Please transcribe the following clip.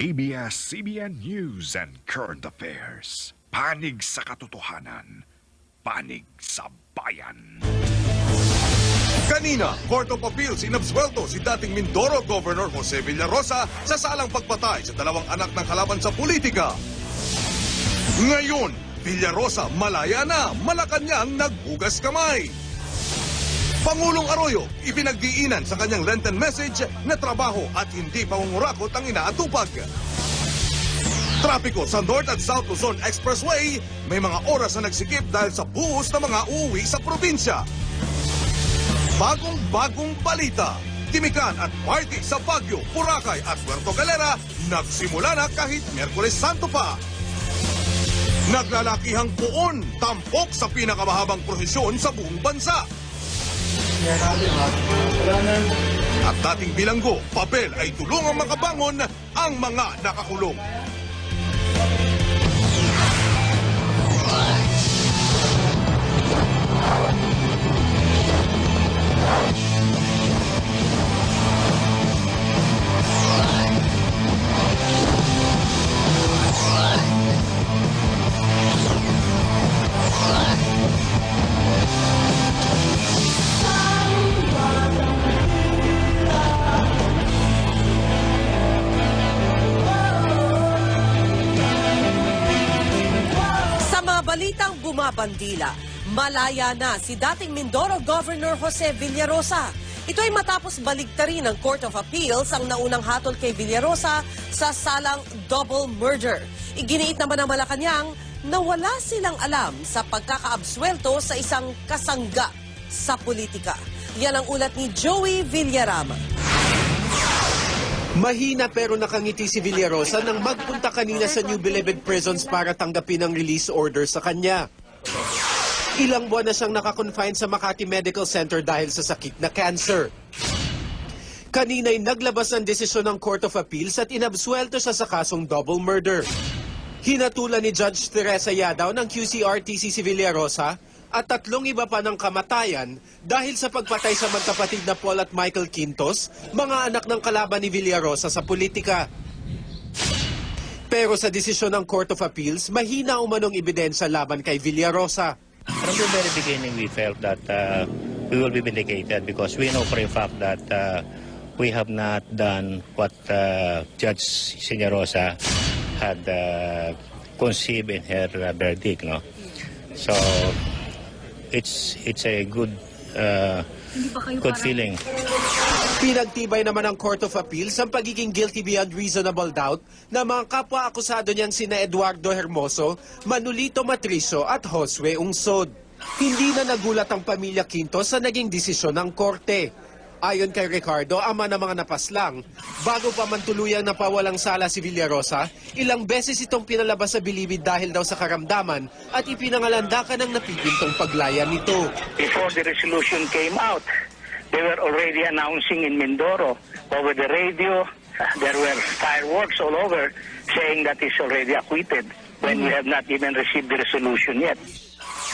ABS-CBN News and Current Affairs. Panig sa katotohanan. Panig sa bayan. Kanina, Court of Appeals inabsuelto si dating Mindoro Governor Jose Villarosa sa salang pagpatay sa dalawang anak ng kalaban sa politika. Ngayon, Villarosa malaya na, Malacanang naghugas kamay. Pangulong Arroyo, ipinagdiinan sa kanyang Lenten message na trabaho at hindi pangungurakot ang inaatupag. Trapiko sa North at South Luzon Expressway, may mga oras na nagsikip dahil sa buhos na mga uuwi sa probinsya. Bagong-bagong balita, Timikan at party sa Baguio, Boracay at Puerto Galera nagsimula na kahit Miyerkules Santo pa. Naglalakihang puon, tampok sa pinakamahabang prosesyon sa buong bansa. At dating bilanggo, papel ay tulungang makabangon ang mga nakakulong. Balitang bumabandila, malaya na si dating Mindoro Governor Jose Villarosa. Ito ay matapos baligtarin ng Court of Appeals ang naunang hatol kay Villarosa sa salang double murder. Iginiit naman ng Malacanang na wala silang alam sa pagkakaabsuelto sa isang kasangga sa politika. Yan ang ulat ni Joey Villarama. Mahina pero nakangiti si Villarosa nang magpunta kanina sa New Bilibid Prisons para tanggapin ang release order sa kanya. Ilang buwan na siyang nakakonfine sa Makati Medical Center dahil sa sakit na cancer. Kanina'y naglabas ng desisyon ng Court of Appeals at inabsuelto siya sa kasong double murder. Hinatulan ni Judge Teresa Yadaw ng QCRTC si Villarosa at 3 iba pa ng kamatayan dahil sa pagpatay sa magkapatid na Paul at Michael Quintos, mga anak ng kalaban ni Villarosa sa politika. Pero sa desisyon ng Court of Appeals, mahina umanong ebidensya laban kay Villarosa. From the very beginning, we felt that we will be vindicated because we know for a fact that we have not done what Judge Villarosa had conceived in her verdict. No? So, it's a good feeling. Pinagtibay naman ng Court of Appeals ang pagiging guilty beyond reasonable doubt na mga kapwa-akusado niyang sina Eduardo Hermoso, Manolito Matricio at Josue Ungsod. Hindi na nagulat ang pamilya Quintos sa naging desisyon ng korte. Ayon kay Ricardo, ama ng mga napaslang, bago pa man tuluyang napawalang sala si Villarosa, ilang beses itong pinalabas sa bilibid dahil daw sa karamdaman at ipinangalandakan ng napipintong paglaya nito. Before the resolution came out, they were already announcing in Mindoro over the radio. There were fireworks all over saying that he's already acquitted when we have not even received the resolution yet.